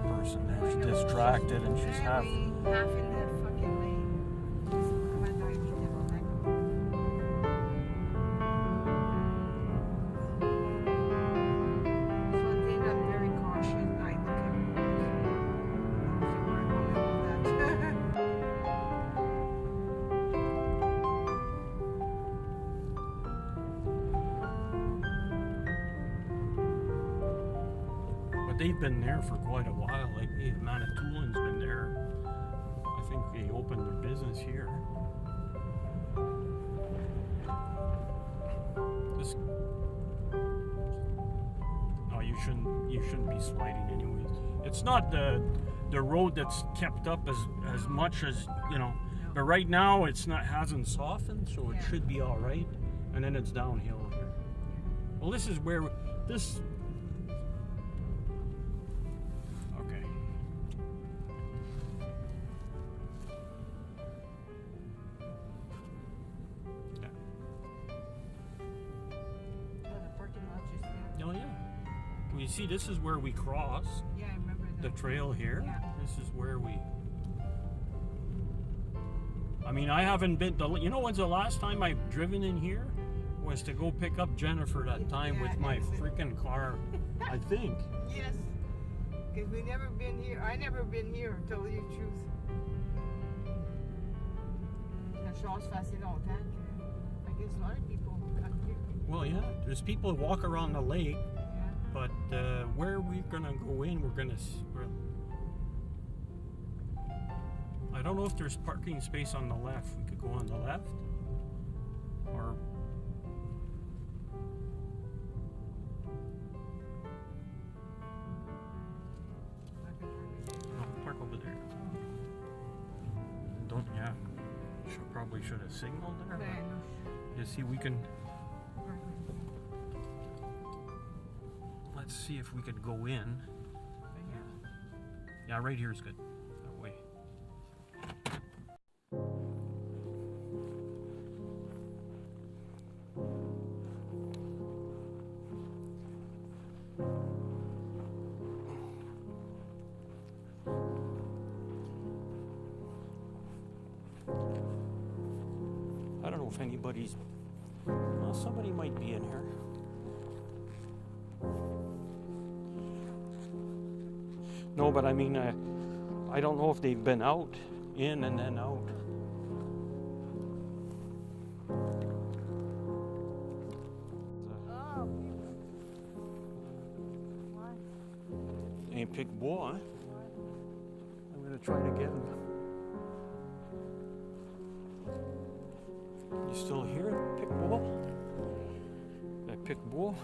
Person there. She's distracted and she's half in the fucking lane. So one thing I'm very cautious. I look at But they've been there for quite a while. Like the Manitoulin's been there. I think they opened their business here. This. Oh, you shouldn't be sliding anyways. It's not the road that's kept up as much as but right now hasn't softened, so it should be all right. And then it's downhill here. Well, this is where this. You see, this is where we cross. Yeah, I remember that. The trail here. Yeah. This is where we. I mean, I haven't been. When's the last time I've driven in here? Was to go pick up Jennifer that time with my freaking car. I think. Yes. Because we never been here. I never been here. To tell you the truth. La chose facile longtemps. I guess a lot of people come here. Well, yeah. There's people who walk around the lake. But where we're gonna go in, I don't know if there's parking space on the left. We could go on the left, or no, park over there. Probably should have signaled there. You see, we can. Let's see if we could go in. Yeah, right here is good. That way. I don't know if anybody's. Well, somebody might be in here. No, but I mean, I don't know if they've been out, in and then out. Oh, what? Ain't pick boy, huh? I'm gonna try to get him. You still here, pick bull? That pick bull?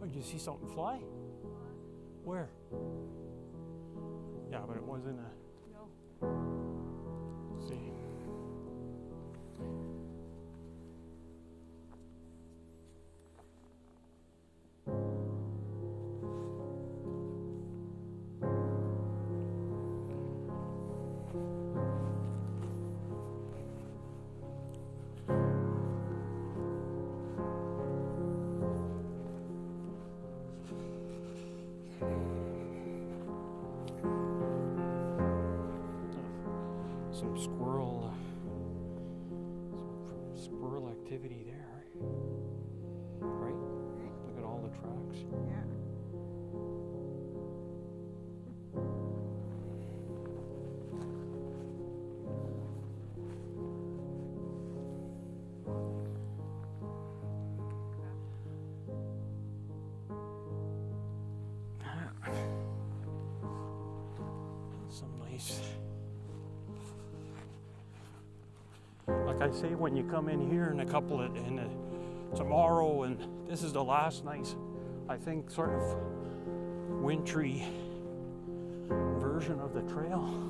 Did you see something fly? Where? Yeah, but it wasn't a. No. Let's see. nice. Like I say, when you come in here in a couple of tomorrow, and this is the last nice, I think, sort of wintry version of the trail.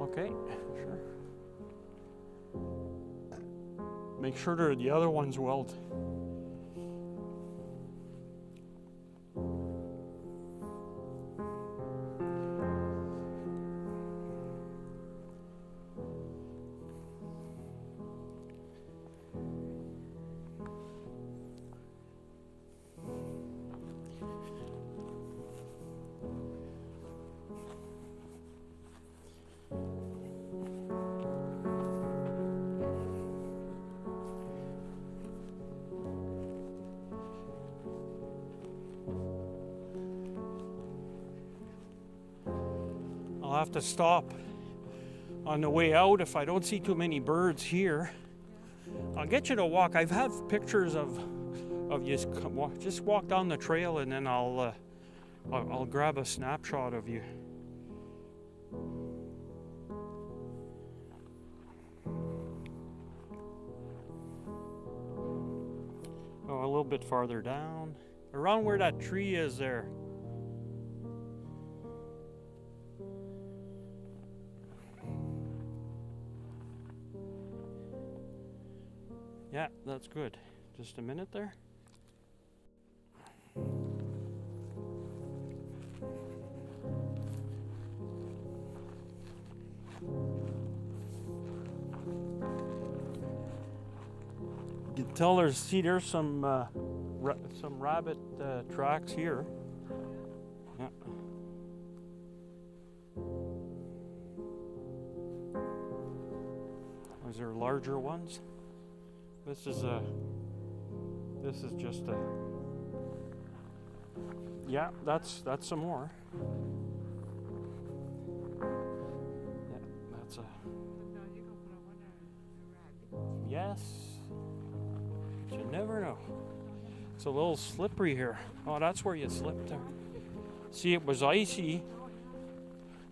Okay, sure. Make sure the other one's well. I'll have to stop on the way out if I don't see too many birds here. I'll get you to walk. I have pictures of you. Just walk down the trail, and then I'll grab a snapshot of you. Oh, a little bit farther down, around where that tree is there. Yeah, that's good. Just a minute there. You can tell there's some rabbit tracks here. Yeah. Is there larger ones? This is just a, yeah, that's some more. Yeah, that's a, yes, but you never know. It's a little slippery here. Oh, that's where you slipped there. See, it was icy,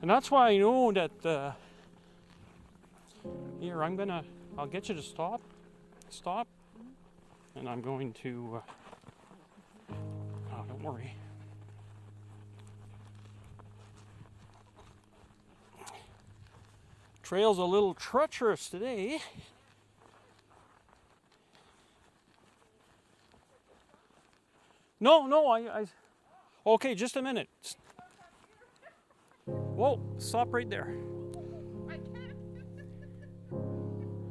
and that's why I know that, here, I'll get you to stop, and I'm going to, oh, don't worry. Trail's a little treacherous today. No, I okay, just a minute. Whoa, stop right there.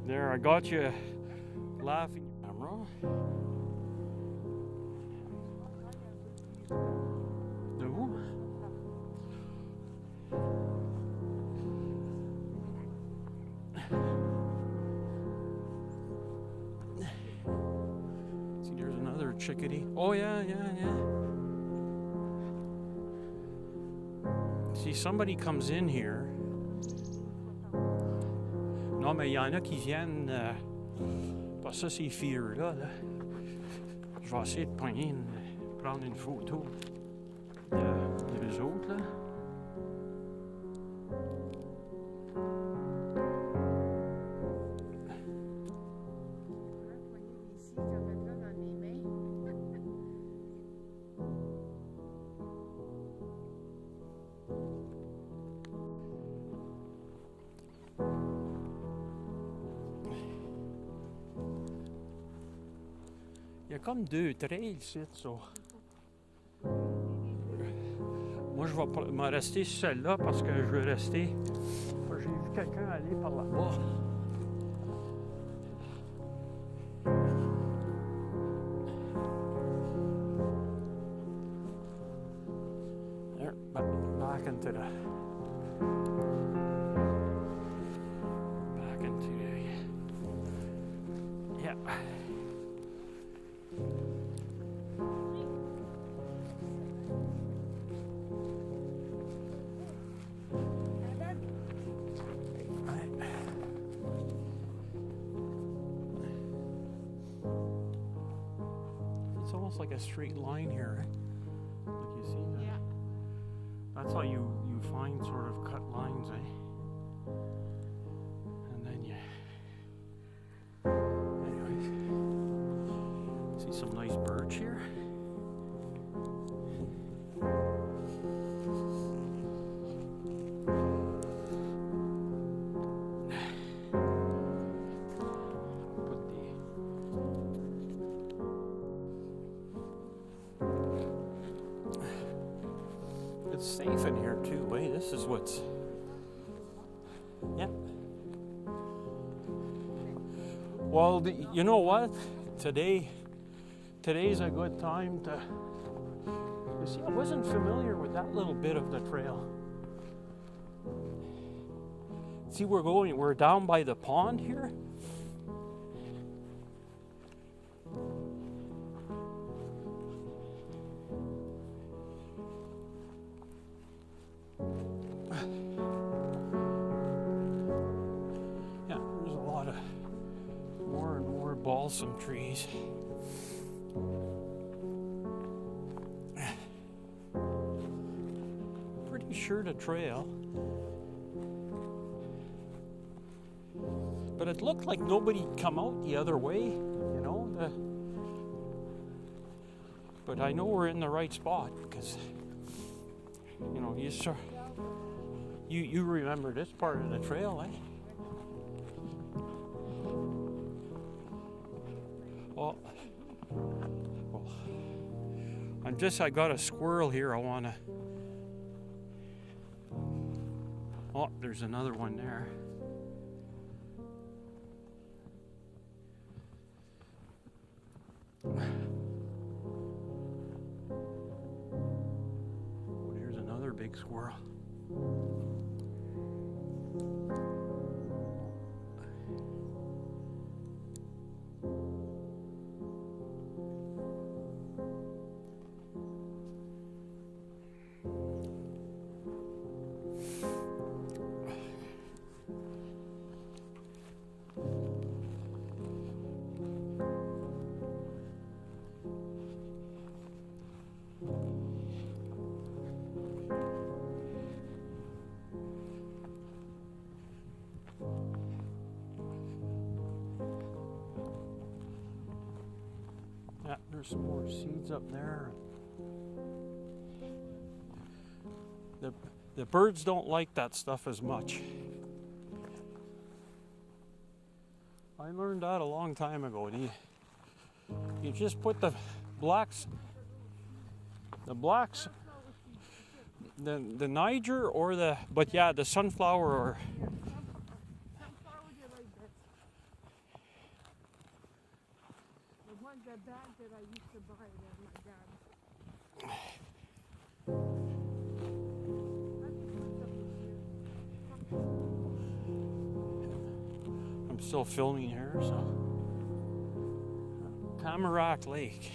There, I got you laughing. Camera. No. See, there's another chickadee. Oh yeah. See, somebody comes in here. Non, mais il y en a qui viennent. Parce que ces filles-là, je vais essayer de prendre une photo d'eux autres. Là. Il y a comme deux trails ici, ça. Moi, je vais me rester sur celle-là parce que je veux rester. J'ai vu quelqu'un aller par là-bas. There, back into the yeah. almost like a straight line here. Like you see that? Yeah. That's how you find sort of cut lines, eh? And then you... Anyways, see some nice birch here. It's safe in here too, eh? This is what's... Yep. Well, you know what? Today's a good time to... You see, I wasn't familiar with that little bit of the trail. See, we're down by the pond here. Balsam trees. Pretty sure the trail. But it looked like nobody come out the other way, you know. But I know we're in the right spot because, you know, you remember this part of the trail, eh? Well, I got a squirrel here. I want to... Oh, there's another one there. Oh, there's another big squirrel. Yeah, there's some more seeds up there. The birds don't like that stuff as much. I learned that a long time ago. You just put the blacks, the Niger or the sunflower or... The bag that I used to buy at my dad's. I'm still filming here, so... Tamarack Lake.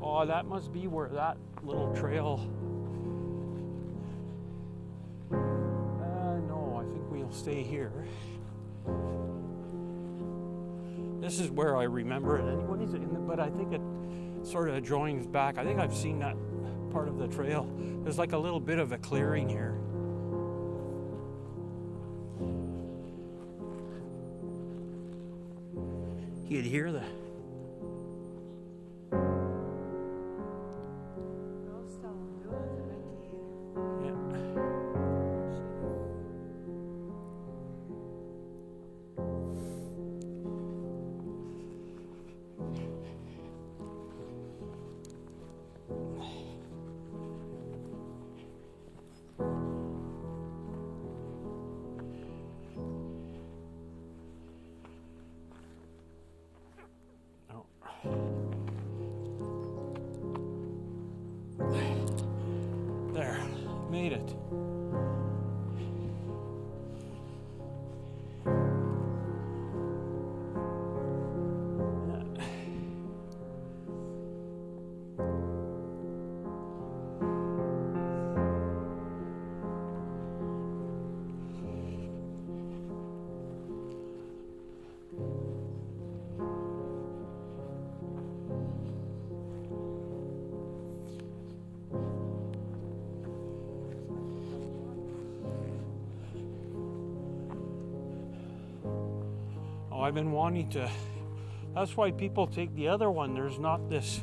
Oh, that must be where that little trail... no, I think we'll stay here. This is where I remember it anyways, but I think it sort of joins back. I think I've seen that part of the trail. There's like a little bit of a clearing here. You'd hear the... I've been wanting to. That's why people take the other one. There's not this.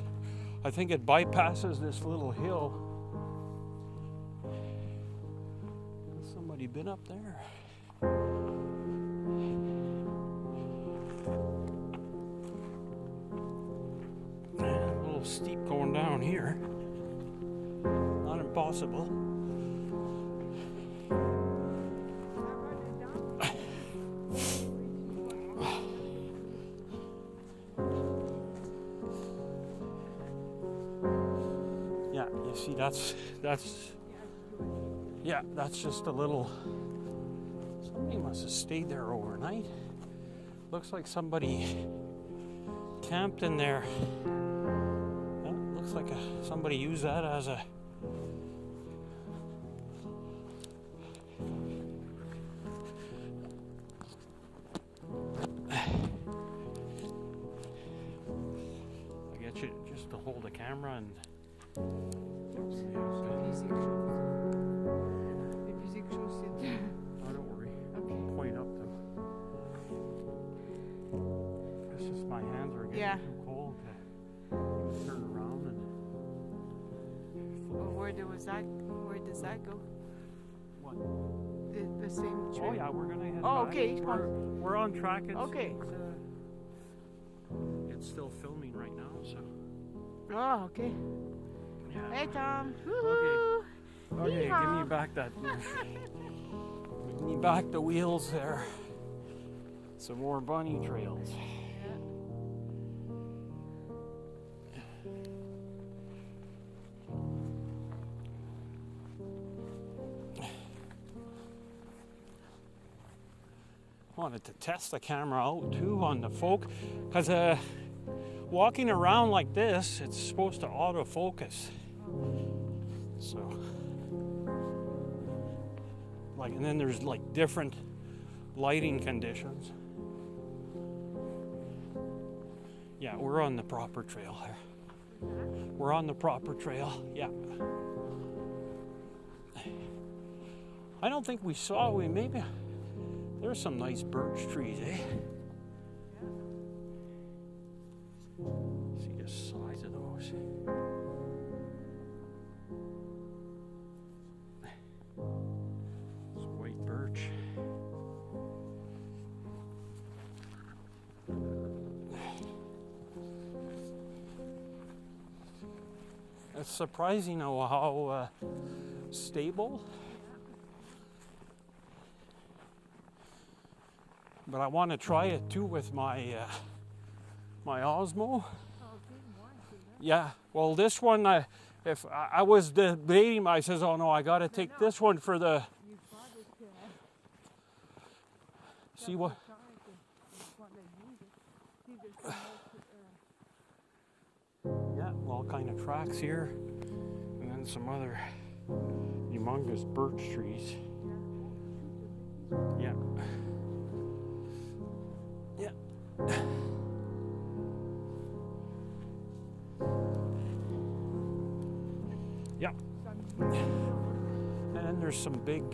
I think it bypasses this little hill. Has somebody been up there? A little steep going down here. Not impossible. Yeah, you see that's just a little. Somebody must have stayed there overnight. Looks like somebody camped in there. Looks like somebody used that as a. I get you just to hold the camera and. Oh, don't worry. Okay. Point up them. It's just my hands are getting too cold to turn around and. Well, where does that go? What? The same trail? Oh yeah, we're gonna head Oh, back. okay. We're on track. Okay. It's still filming right now, so. Oh, okay. Yeah. Hey, Tom. Okay. Okay, Yeehaw. give me back that. Give me back the wheels there. Some more bunny trails. Wanted to test the camera out too on the folk, because walking around like this, it's supposed to autofocus. So, like, and then there's like different lighting conditions. Yeah, we're on the proper trail here. We're on the proper trail. Yeah. I don't think we saw. Maybe. There's some nice birch trees, eh? See the size of those. It's white birch. It's surprising how stable. But I want to try it too with my my Osmo. Yeah. Well, this one, if I was debating, I says, "Oh no, I got to take this one for the." See what? Yeah, all kind of tracks here, and then some other humongous birch trees. Yeah. Yeah. And then there's some big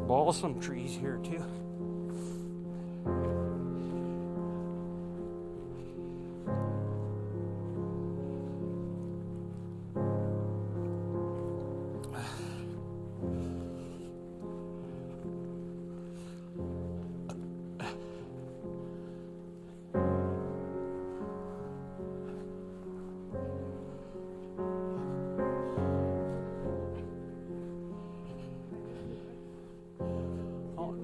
balsam trees here too.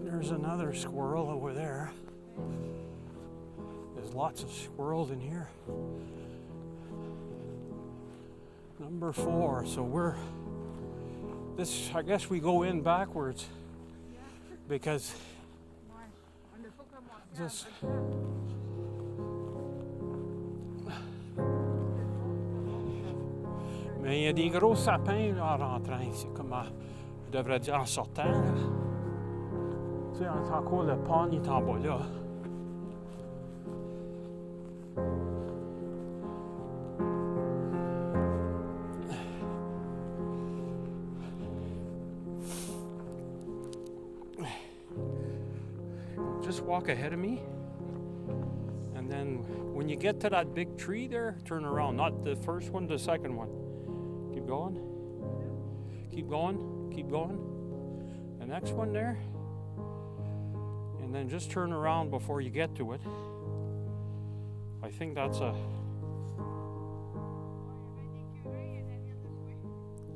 There's another squirrel over there. There's lots of squirrels in here. Number 4. So I guess we go in backwards because this. Mais il y a des gros sapins là, en rentrant ici, comme je devrais dire en sortant. Là. Tu sais, encore le pont est en bas là. Just just walk ahead of me. And then when you get to that big tree there, turn around. Not the first one, the second one. Keep going. Keep going. Keep going. The next one there. And then just turn around before you get to it. I think that's a...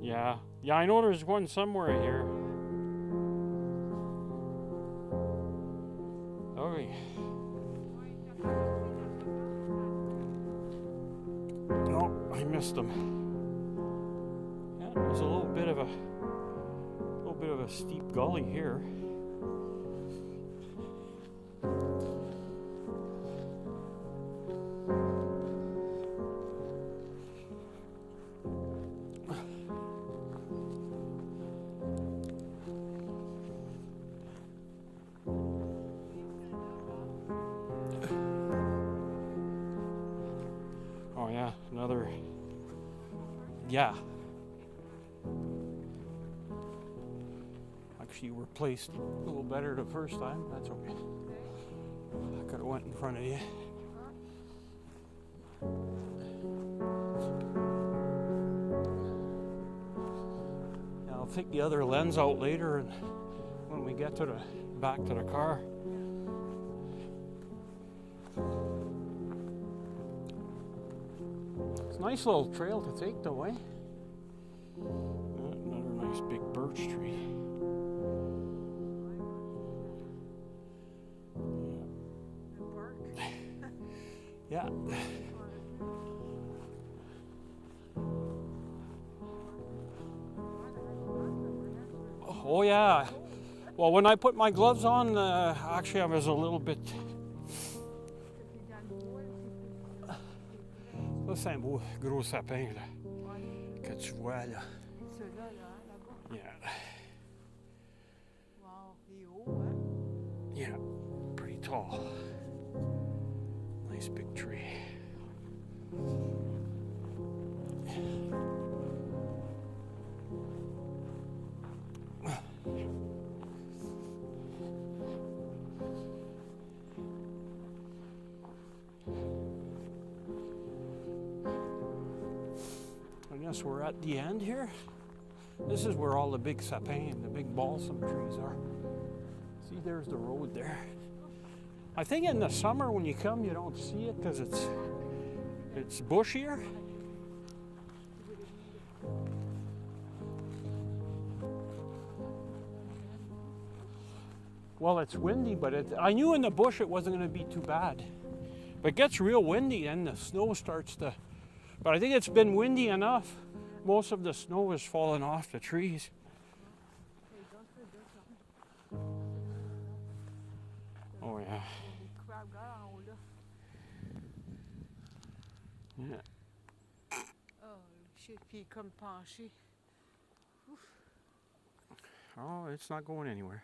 Yeah. Yeah, I know there's one somewhere here. Okay. Oh, I missed them. Yeah, there's a little bit of a steep gully here. Oh yeah, another, yeah. Actually, we're placed a little better the first time. That's okay. I could have went in front of you. Yeah, I'll take the other lens out later, and when we get to the back to the car. It's a nice little trail to take the way. Another nice big birch tree. Yeah. Oh yeah. Well, when I put my gloves on, actually I was a little bit... Ça, c'est un beau gros sapin là, que tu vois là. Ceux-là, là-bas. Yeah. Wow, il est haut, hein? Yeah, pretty tall. Nice big tree. I guess we're at the end here. This is where all the big sapin, the big balsam trees are. See, there's the road there. I think in the summer when you come, you don't see it because it's bushier. Well, it's windy, but I knew in the bush it wasn't going to be too bad. But it gets real windy and the snow starts to... But I think it's been windy enough. Most of the snow has fallen off the trees. Oh yeah. Yeah. Oh, shit, puis comme penché. Ouf. Oh, it's not going anywhere.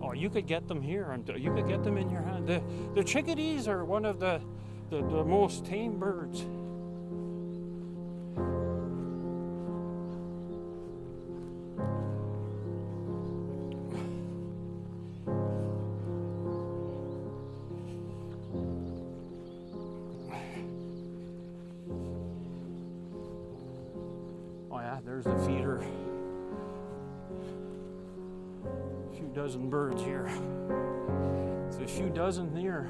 Oh, you could get them here, and you could get them in your hand. The chickadees are one of the most tame birds. Oh yeah, there's the feeder. A few dozen birds here. There's a few dozen there.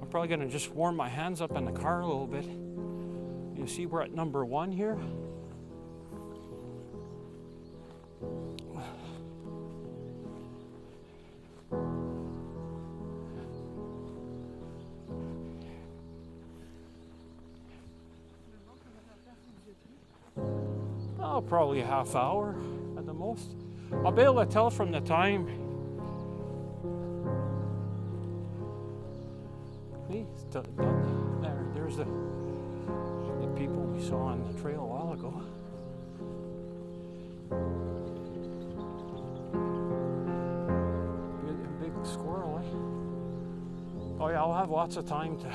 I'm probably gonna just warm my hands up in the car a little bit. You see we're at number 1 here. Oh, probably a half hour at the most. I'll be able to tell from the time. See, it's done. There's the people we saw on the trail a while ago. Big squirrel, eh? Oh yeah, I'll have lots of time to